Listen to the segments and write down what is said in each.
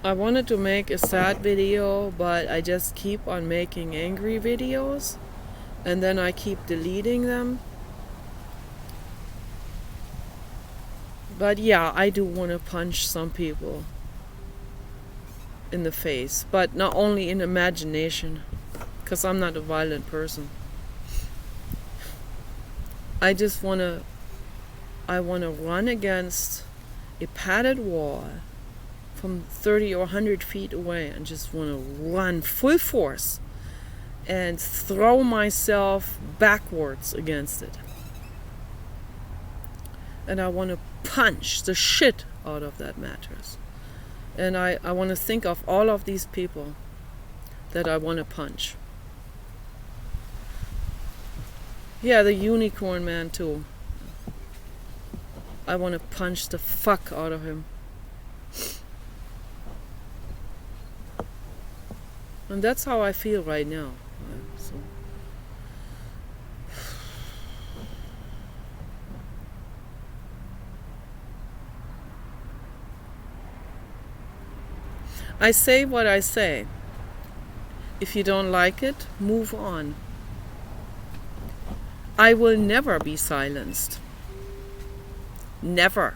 I wanted to make a sad video, but I just keep on making angry videos, and then I keep deleting them. But yeah, I do want to punch some people in the face, but not only in imagination, because I'm not a violent person. I want to run against a padded wall from 30 or 100 feet away and just want to run full force and throw myself backwards against it. And I want to punch the shit out of that mattress. And I want to think of all of these people that I want to punch. Yeah, the unicorn man too. I want to punch the fuck out of him. And that's how I feel right now. So. I say what I say. If you don't like it, move on. I will never be silenced. Never.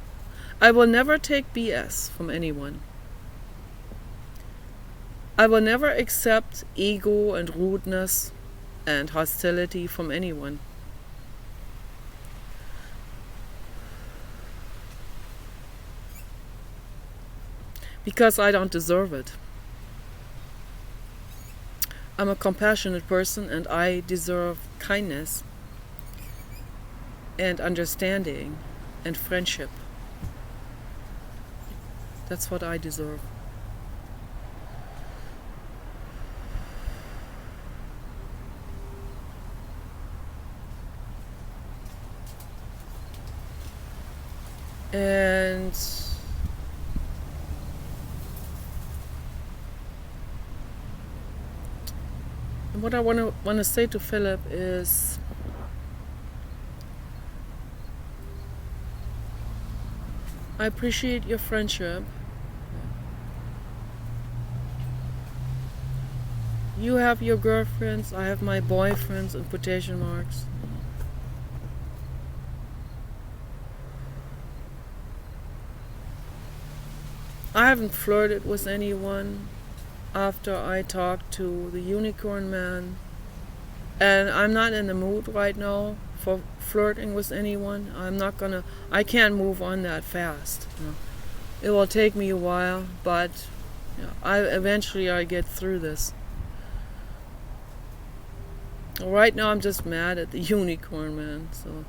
I will never take BS from anyone. I will never accept ego and rudeness and hostility from anyone. Because I don't deserve it. I'm a compassionate person and I deserve kindness and understanding and friendship. That's what I deserve. And what I want to say to Philip is, I appreciate your friendship. You have your girlfriends, I have my boyfriends in quotation marks. I haven't flirted with anyone after I talked to the unicorn man, and I'm not in the mood right now for flirting with anyone. I can't move on that fast. It will take me a while, but eventually I get through this. Right now I'm just mad at the unicorn man, so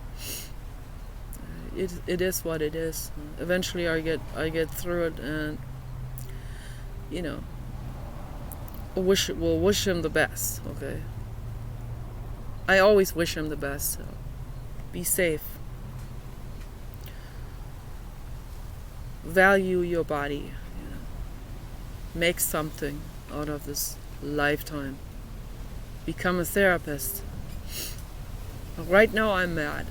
it is what it is. Eventually I get through it, and we'll wish him the best. Okay, I always wish him the best. So be safe. Value your body. Make something out of this lifetime. Become a therapist. Right now I'm mad.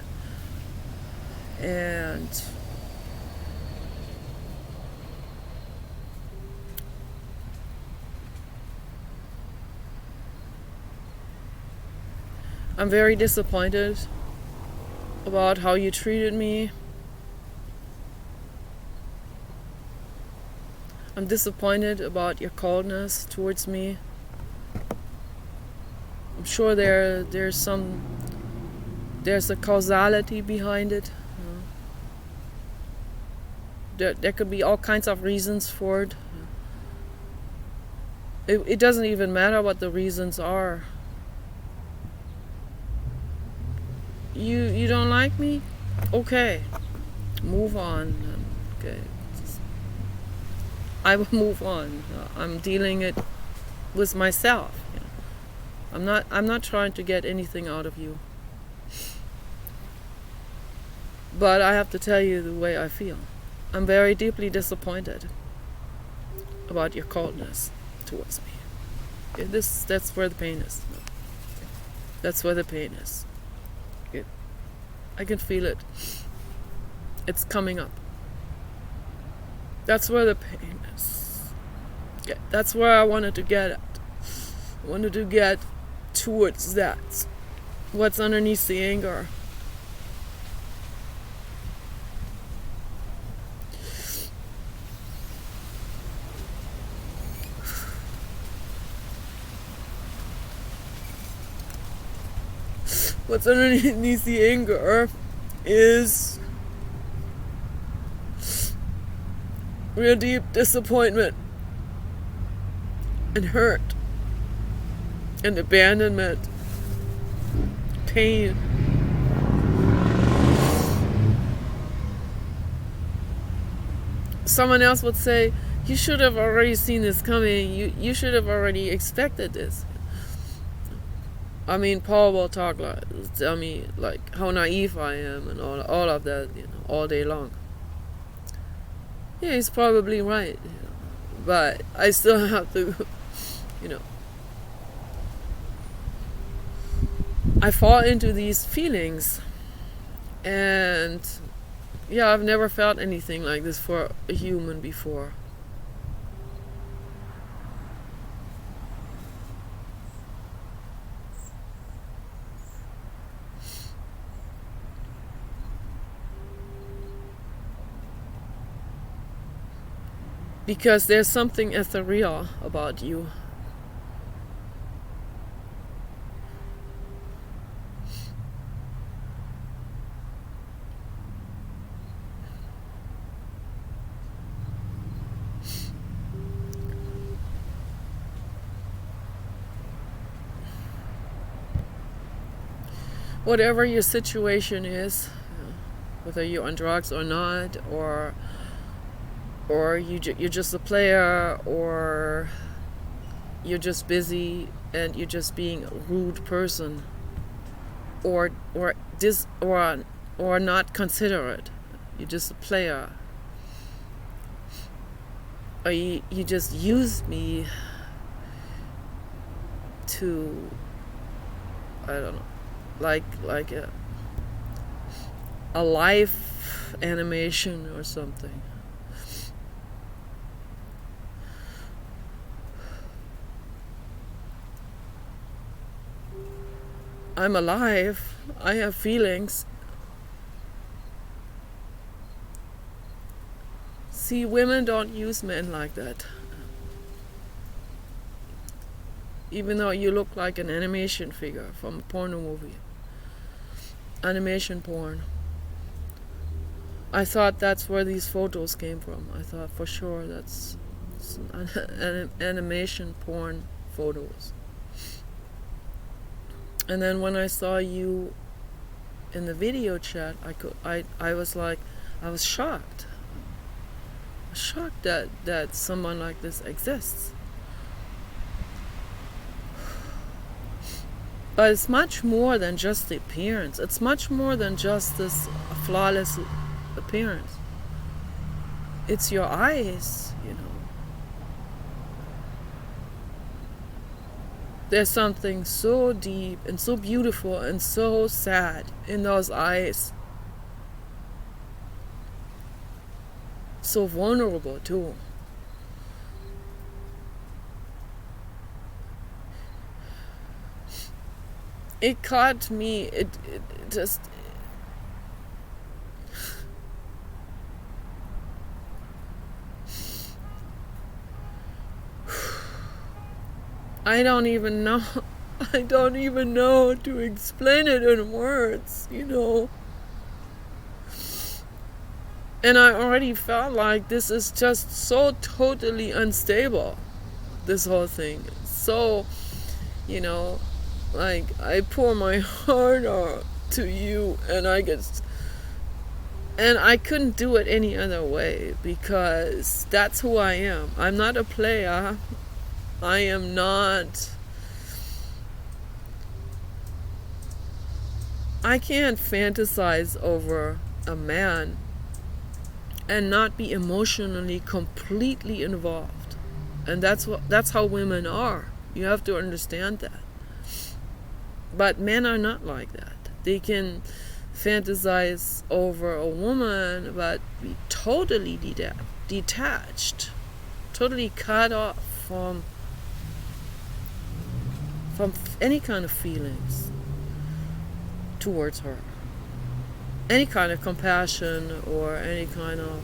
And I'm very disappointed about how you treated me. I'm disappointed about your coldness towards me. I'm sure there's a causality behind it. There could be all kinds of reasons for it. It doesn't even matter what the reasons are. You don't like me? Okay. Move on. Okay. I will move on. I'm dealing it with myself. I'm not trying to get anything out of you. But I have to tell you the way I feel. I'm very deeply disappointed about your coldness towards me. That's where the pain is. That's where the pain is. I can feel it. It's coming up. That's where the pain is. That's where I wanted to get at. I wanted to get towards that. What's underneath the anger? What's underneath the anger is real deep disappointment and hurt and abandonment, pain. Someone else would say, you should have already seen this coming. You should have already expected this. I mean, Paul will tell me like how naive I am and all of that, all day long. Yeah, he's probably right, but I still have to, I fall into these feelings, and yeah, I've never felt anything like this for a human before. Because there's something ethereal about you. Whatever your situation is, whether you're on drugs or not, or you're just a player, or you're just busy and you're just being a rude person, or not considerate, you're just a player, or you just use me to, I don't know, like a live animation or something. I'm alive. I have feelings. See, women don't use men like that. Even though you look like an animation figure from a porno movie. Animation porn. I thought that's where these photos came from. I thought for sure that's animation porn photos. And then when I saw you in the video chat, I was shocked. Shocked that someone like this exists. But it's much more than just the appearance. It's much more than just this flawless appearance. It's your eyes, There's something so deep and so beautiful and so sad in those eyes. So vulnerable too. It caught me, it just... I don't even know to explain it in words, And I already felt like this is just so totally unstable, this whole thing. So, like I pour my heart out to you, and I couldn't do it any other way, because that's who I am. I'm not a player. I am not. I can't fantasize over a man and not be emotionally completely involved. And that's how women are. You have to understand that. But men are not like that. They can fantasize over a woman but be totally detached, totally cut off any kind of feelings towards her, any kind of compassion, or any kind of,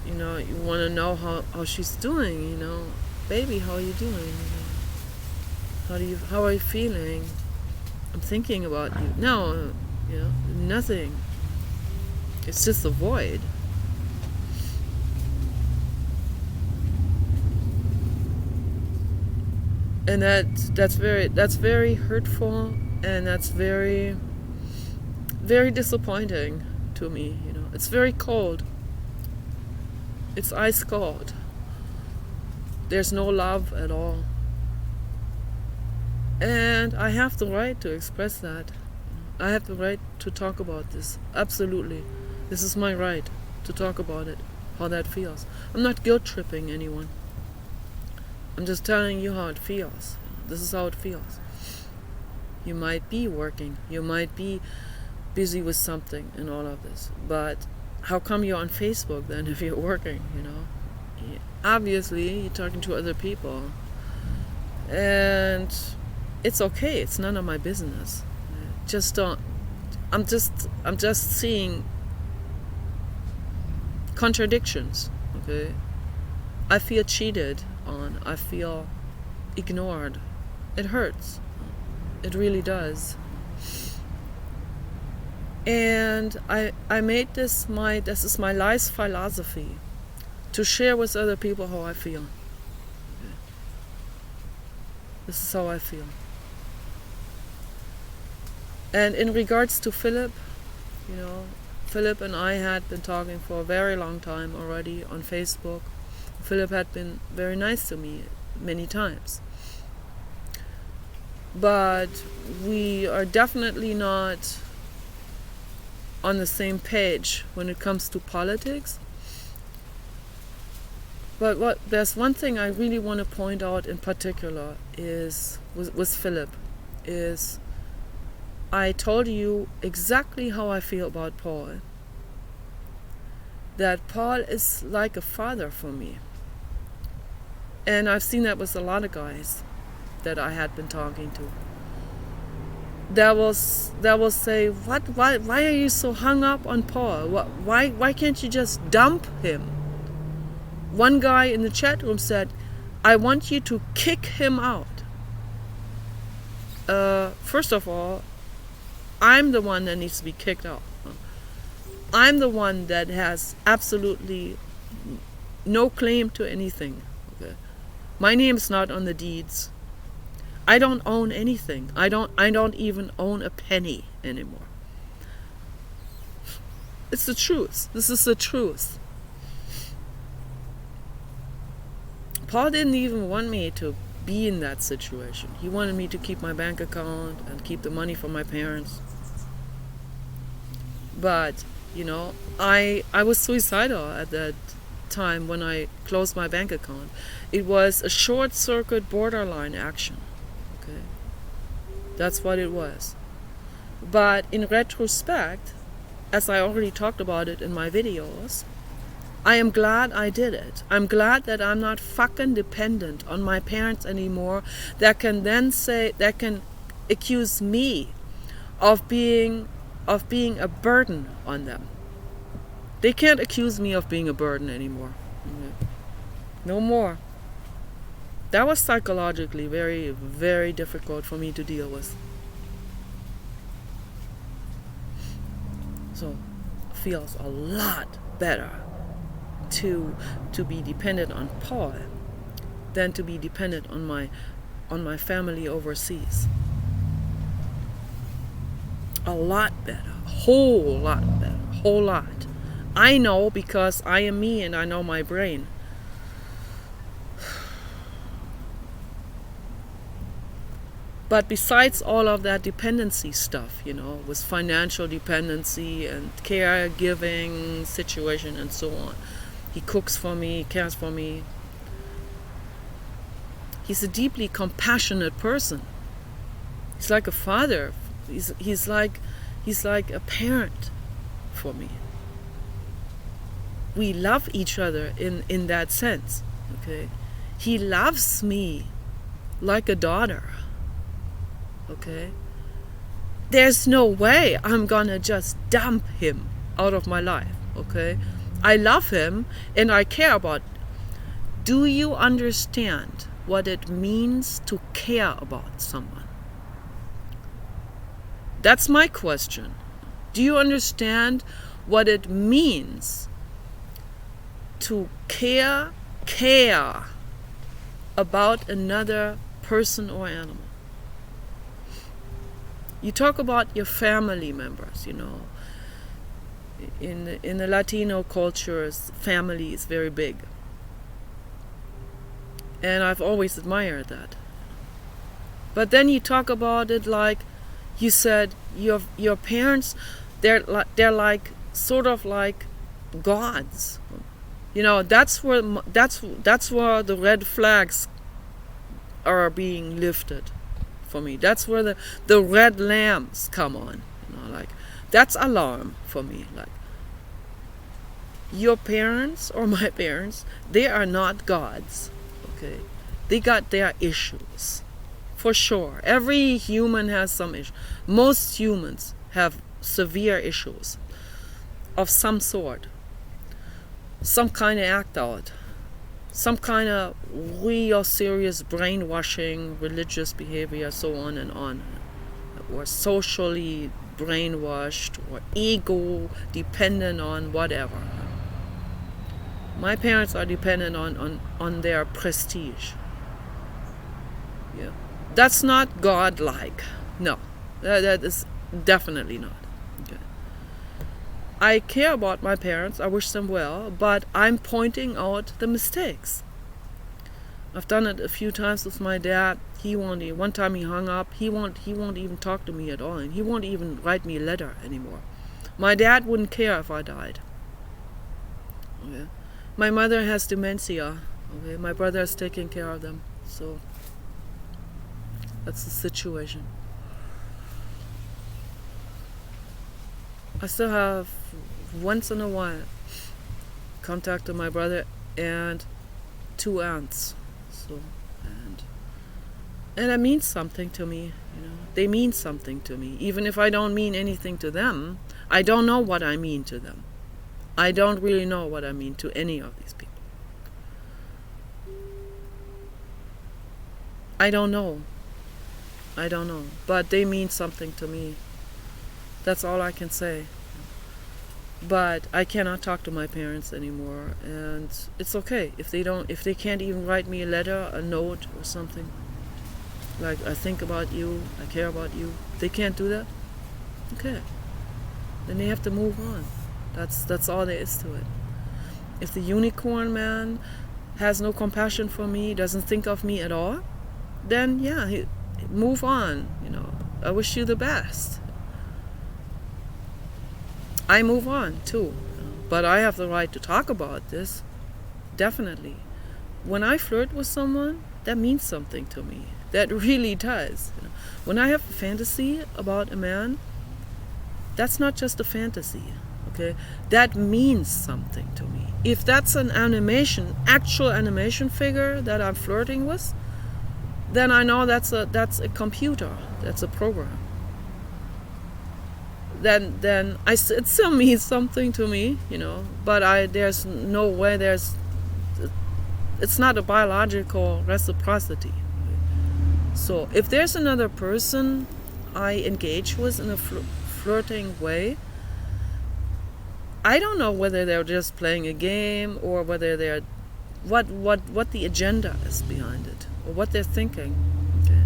you want to know how she's doing, baby, how are you doing, how are you feeling, I'm thinking about you. No, nothing. It's just a void. And that's very hurtful, and that's very, very disappointing to me. It's very cold. It's ice cold. There's no love at all. And I have the right to express that. I have the right to talk about this. Absolutely. This is my right to talk about it, how that feels. I'm not guilt-tripping anyone. I'm just telling you how it feels. This is how it feels. You might be working. You might be busy with something in all of this. But how come you're on Facebook then if you're working, Obviously, you're talking to other people. And it's okay. It's none of my business. Just don't. I'm just seeing contradictions, okay? I feel cheated on. I feel ignored. It hurts. It really does. And I made this is my life philosophy, to share with other people how I feel. Okay. This is how I feel. And in regards to Philip, Philip and I had been talking for a very long time already on Facebook. Philip had been very nice to me many times. But we are definitely not on the same page when it comes to politics. But there's one thing I really want to point out in particular is with Philip, is I told you exactly how I feel about Paul. That Paul is like a father for me. And I've seen that with a lot of guys that I had been talking to. That will say, why are you so hung up on Paul? Why can't you just dump him? One guy in the chat room said, I want you to kick him out. First of all, I'm the one that needs to be kicked out. I'm the one that has absolutely no claim to anything. Okay? My name's not on the deeds. I don't own anything. I don't even own a penny anymore. It's the truth. This is the truth. Paul didn't even want me to be in that situation. He wanted me to keep my bank account and keep the money from my parents. But, I was suicidal at that time when I closed my bank account. It was a short-circuit borderline action. Okay? That's what it was. But in retrospect, as I already talked about it in my videos, I am glad I did it. I'm glad that I'm not fucking dependent on my parents anymore, that can accuse me of being a burden on them. They can't accuse me of being a burden anymore. No more. That was psychologically very, very difficult for me to deal with. So, it feels a lot better to be dependent on Paul than to be dependent on my family overseas. A lot better, a whole lot better, a whole lot. I know because I am me and I know my brain. But besides all of that dependency stuff, with financial dependency and caregiving situation and so on, he cooks for me, cares for me. He's a deeply compassionate person. He's like a father. He's like a parent for me. We love each other in that sense. Okay, He loves me like a daughter. Okay? There's no way I'm gonna just dump him out of my life. Okay? I love him and I care about. Do you understand what it means to care about someone? That's my question. Do you understand what it means to care about another person or animal? You talk about your family members, you know. In the Latino cultures, family is very big. And I've always admired that. But then you talk about it like you said, your parents, they're like sort of like gods. You know, that's where the red flags are being lifted for me. That's where the red lamps come on. You know, like that's alarm for me. Like your parents or my parents, they are not gods. Okay, they got their issues, for sure. Every human has some issue. Most humans have severe issues of some sort, some kind of act out, some kind of real serious brainwashing, religious behavior, so on and on, or socially brainwashed, or ego dependent on whatever. My parents are dependent on their prestige. Yeah, that's not godlike. No, that is definitely not. Okay. I care about my parents. I wish them well, but I'm pointing out the mistakes. I've done it a few times with my dad. One time he hung up. He won't even talk to me at all, and he won't even write me a letter anymore. My dad wouldn't care if I died. Okay. My mother has dementia. Okay, my brother is taking care of them. So that's the situation. I still have once in a while contact with my brother and 2 aunts. So and it means something to me. You know, they mean something to me. Even if I don't mean anything to them, I don't know what I mean to them. I don't really know what I mean to any of these people. I don't know. But they mean something to me. That's all I can say. But I cannot talk to my parents anymore, and it's okay if they can't even write me a letter, a note or something. Like, I think about you, I care about you. They can't do that? Okay. Then they have to move on. That's all there is to it. If the unicorn man has no compassion for me, doesn't think of me at all, then yeah, move on. You know, I wish you the best. I move on too, but I have the right to talk about this. Definitely. When I flirt with someone, that means something to me. That really does. You know, when I have a fantasy about a man, that's not just a fantasy. Okay, that means something to me. If that's an actual animation figure that I'm flirting with, then I know that's a computer, that's a program. Then it still means something to me, you know. But there's no way it's not a biological reciprocity. So if there's another person I engage with in a flirting way, I don't know whether they're just playing a game or whether they're what the agenda is behind it or what they're thinking. Okay.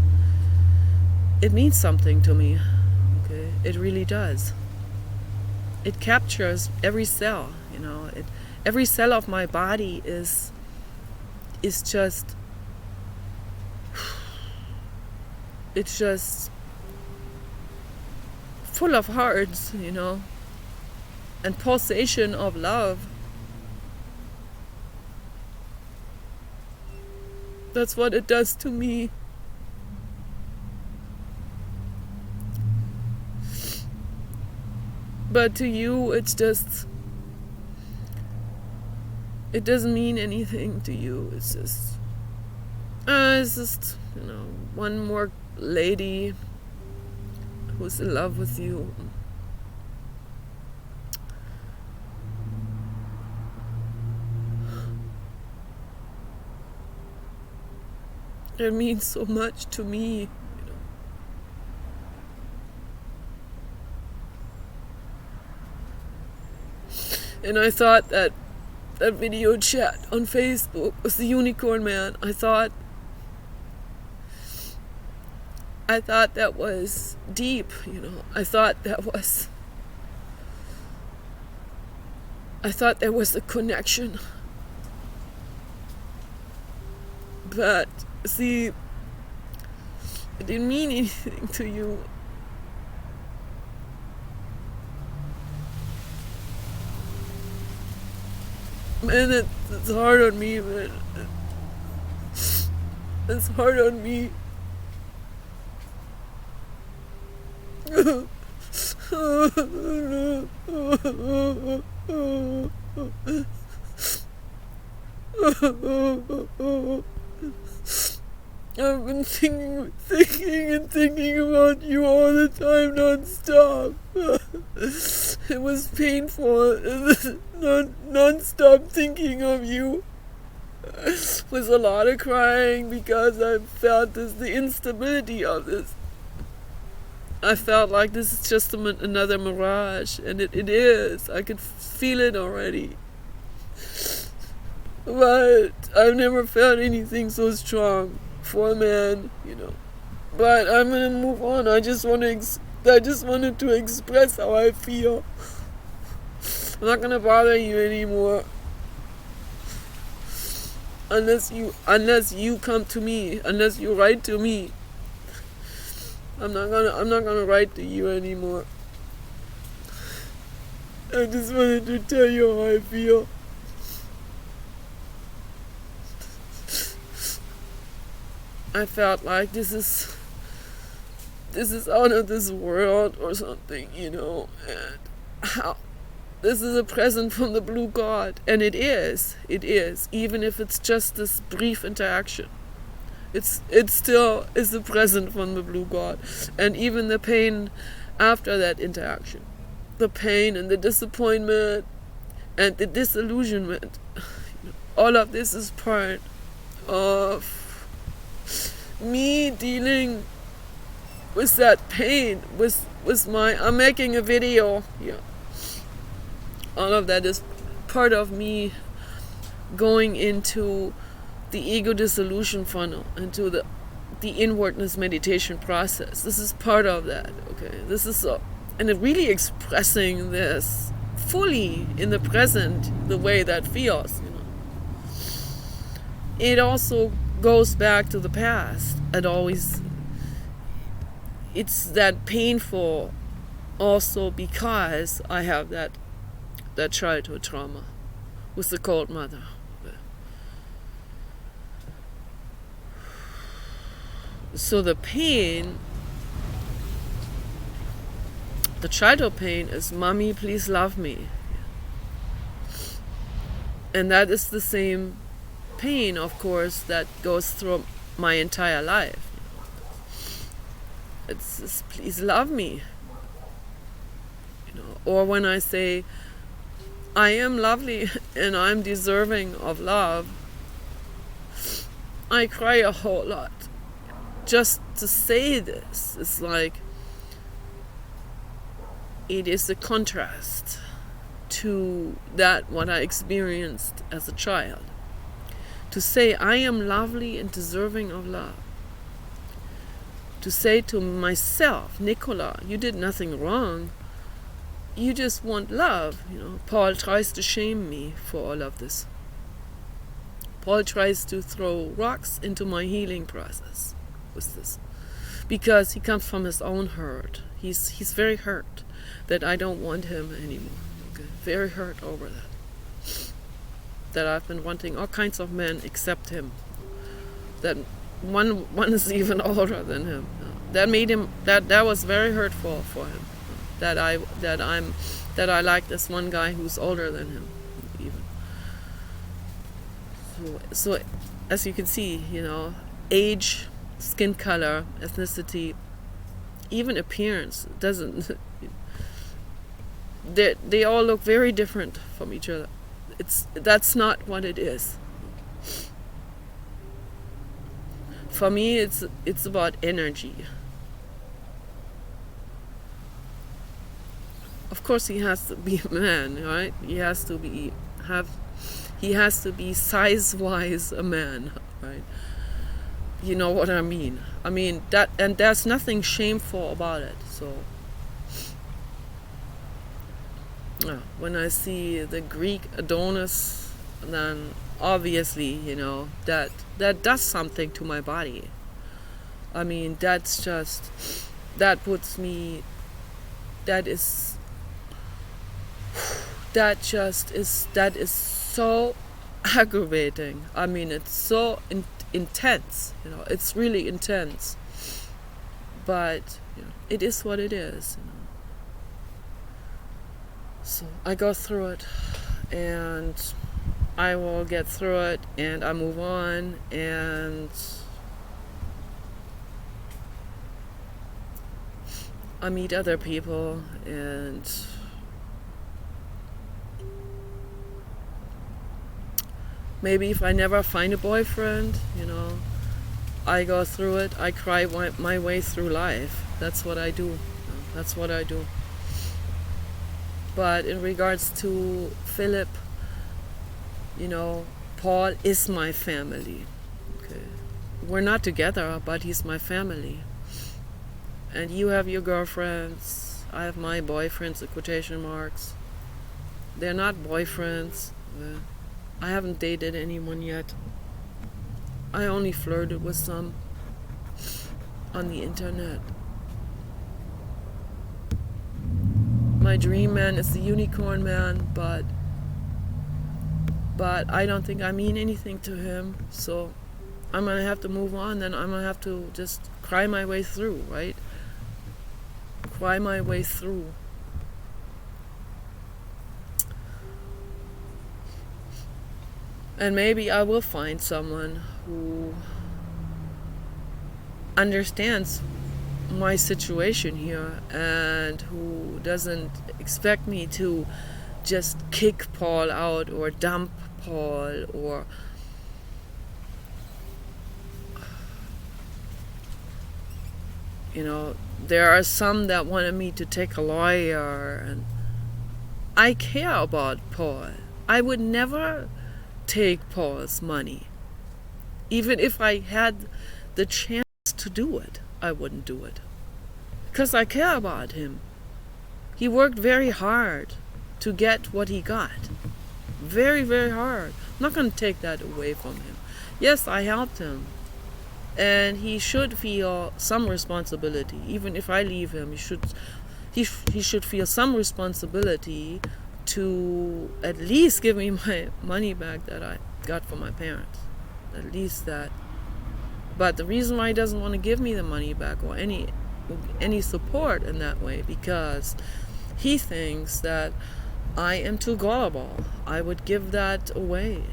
It means something to me. Okay, it really does. It captures every cell. You know, every cell of my body is just. It's just full of hearts, you know, and pulsation of love. That's what it does to me. But to you, it's just, it doesn't mean anything to you. It's just, It's just, one more lady who's in love with you. It means so much to me. And I thought that video chat on Facebook was the Unicorn Man. I thought that was deep, I thought there was a connection. But see, it didn't mean anything to you. Man, it's hard on me, man. It's hard on me. I've been thinking about you all the time, non-stop. It was painful, non-stop thinking of you. With a lot of crying because I felt the instability of this. I felt like this is just another mirage, and it is. I could feel it already. But I've never felt anything so strong for a man, But I'm gonna move on. I just wanted to express how I feel. I'm not gonna bother you anymore. Unless you come to me, unless you write to me. I'm not gonna write to you anymore. I just wanted to tell you how I feel. I felt like this is out of this world or something, and how this is a present from the blue God, and it is, even if it's just this brief interaction. It still is a present from the blue God, and even the pain after that interaction, the pain and the disappointment and the disillusionment, all of this is part of me dealing with that pain, I'm making a video, all of that is part of me going into the ego dissolution funnel, into the inwardness meditation process. This is part of that, okay? And it really expressing this fully in the present, the way that feels, It also goes back to the past. It's that painful also because I have that childhood trauma with the cold mother. So the pain, the childhood pain is, Mommy, please love me. And that is the same pain, of course, that goes through my entire life. It's just, please love me. Or when I say, I am lovely and I'm deserving of love, I cry a whole lot. Just to say this is like, it is a contrast to that what I experienced as a child. To say I am lovely and deserving of love. To say to myself, Nicola, you did nothing wrong. You just want love. Paul tries to shame me for all of this. Paul tries to throw rocks into my healing process with this, because he comes from his own hurt. He's very hurt that I don't want him anymore. Okay? Very hurt over that. That I've been wanting all kinds of men except him. That one is even older than him. That made him that was very hurtful for him. That I like this one guy who's older than him even. So as you can see, age, skin color, ethnicity, even appearance doesn't. They all look very different from each other. That's not what it is. For me, it's about energy. Of course, he has to be a man, right? He has to be size-wise a man, right? You know what I mean? I mean that, and there's nothing shameful about it. So when I see the Greek Adonis, then obviously, that does something to my body. I mean, that is so aggravating. I mean, it's so intense, it's really intense. But it is what it is. So I go through it, and I will get through it, and I move on, and I meet other people, and maybe if I never find a boyfriend, I go through it. I cry my way through life. That's what I do. That's what I do. But in regards to Philip, Paul is my family. Okay. We're not together, but he's my family. And you have your girlfriends. I have my boyfriends, the quotation marks. They're not boyfriends. I haven't dated anyone yet. I only flirted with some on the internet. My dream man is the unicorn man, but I don't think I mean anything to him, so I'm gonna have to move on. Then I'm gonna have to just cry my way through, right? Cry my way through. And maybe I will find someone who understands my situation here and who doesn't expect me to just kick Paul out or dump Paul or there are some that wanted me to take a lawyer, and I care about Paul. I would never take Paul's money. Even if I had the chance to do it, I wouldn't do it. Because I care about him. He worked very hard to get what he got. Very, very hard. I'm not going to take that away from him. Yes, I helped him. And he should feel some responsibility. Even if I leave him, he should feel some responsibility to at least give me my money back that I got from my parents. At least that. But the reason why he doesn't want to give me the money back or any support in that way, because he thinks that I am too gullible. I would give that away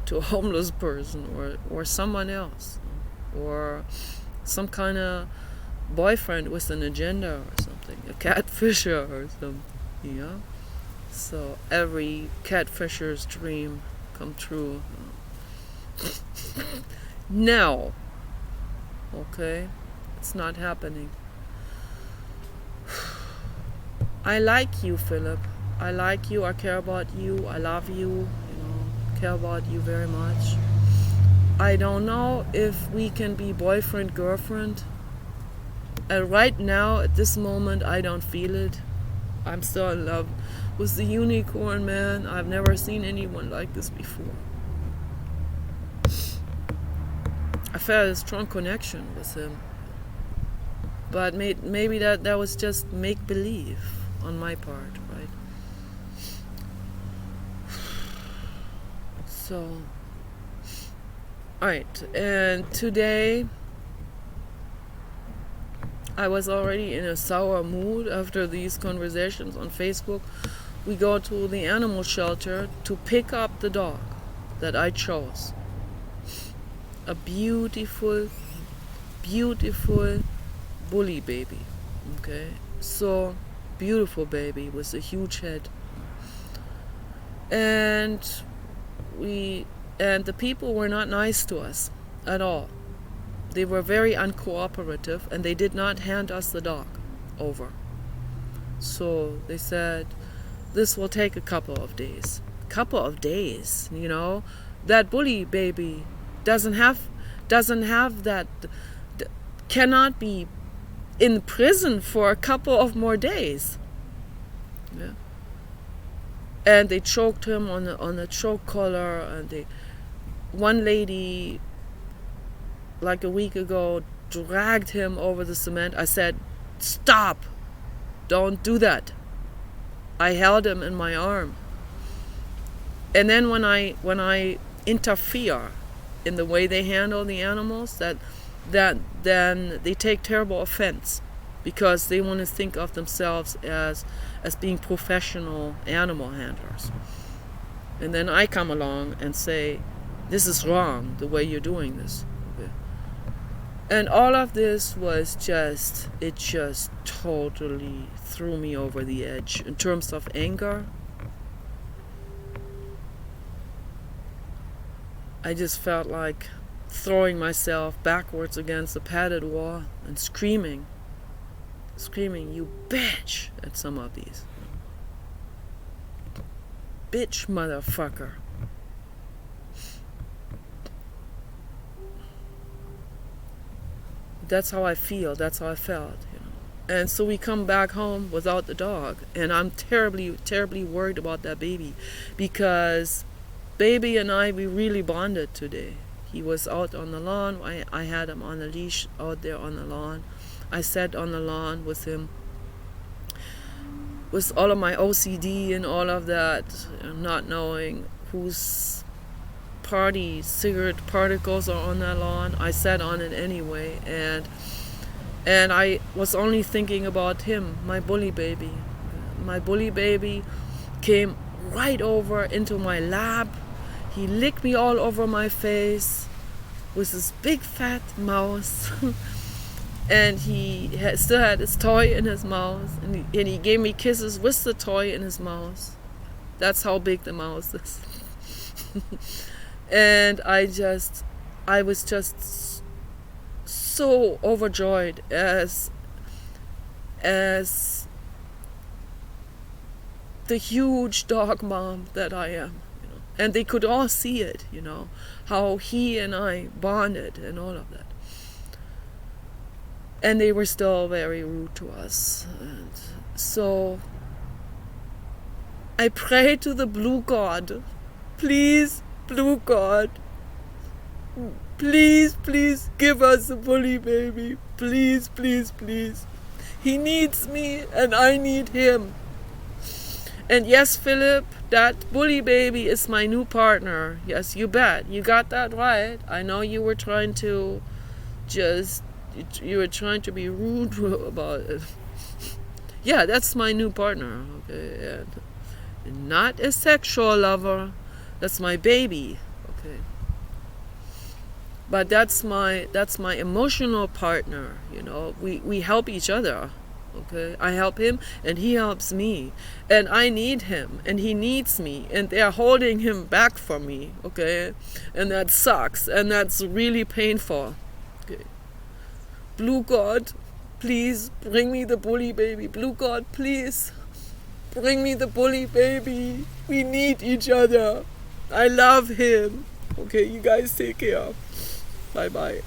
to a homeless person or someone else, or some kind of boyfriend with an agenda or something, a catfisher or something, So every catfisher's dream come true. No. Okay? It's not happening. I like you, Philip. I like you. I care about you. I love you. Care about you very much. I don't know if we can be boyfriend, girlfriend. And right now, at this moment, I don't feel it. I'm still in love with the unicorn man. I've never seen anyone like this before. I felt a strong connection with him. But maybe that was just make-believe on my part, right? So, alright, and today I was already in a sour mood after these conversations on Facebook. We go to the animal shelter to pick up the dog that I chose. a beautiful, beautiful bully baby. Okay, so beautiful baby with a huge head, and the people were not nice to us at all. They were very uncooperative, and they did not hand us the dog over. So they said, this will take a couple of days. Couple of days, you know? That bully baby doesn't have that, cannot be in prison for a couple of more days. Yeah. And they choked him on the choke collar, and one lady, like a week ago, dragged him over the cement. I said, stop, don't do that. I held him in my arm. And then when I interfere in the way they handle the animals, then they take terrible offense, because they want to think of themselves as being professional animal handlers. And then I come along and say, this is wrong, the way you're doing this. Okay. And all of this was it just totally threw me over the edge in terms of anger. I just felt like throwing myself backwards against the padded wall and screaming, you bitch, at some of these. Bitch, motherfucker. That's how I feel, that's how I felt, you know. And so we come back home without the dog, and I'm terribly, terribly worried about that baby, because baby and I, we really bonded today. He was out on the lawn. I had him on a leash out there on the lawn. I sat on the lawn with him, with all of my OCD and all of that, not knowing whose cigarette particles are on that lawn. I sat on it anyway, and I was only thinking about him, my bully baby. My bully baby came right over into my lap. He licked me all over my face with his big fat mouth. And he still had his toy in his mouth. And he gave me kisses with the toy in his mouth. That's how big the mouth is. And I was just so overjoyed as the huge dog mom that I am. And they could all see it, you know, how he and I bonded and all of that. And they were still very rude to us. And so I pray to the blue god, please, blue god, please, please give us a bully baby. Please, please, please. He needs me and I need him. And yes, Philip, that bully baby is my new partner. Yes, you bet. You got that right. I know you were trying to be rude about it. Yeah, that's my new partner. Okay, and not a sexual lover. That's my baby. Okay. But that's my emotional partner. You know, we help each other. Okay, I help him and he helps me, and I need him and he needs me, and they're holding him back from me. Okay, and that sucks, and that's really painful. Okay, blue god, please bring me the bully baby. Blue god, please bring me the bully baby. We need each other. I love him. Okay, you guys take care. Bye bye.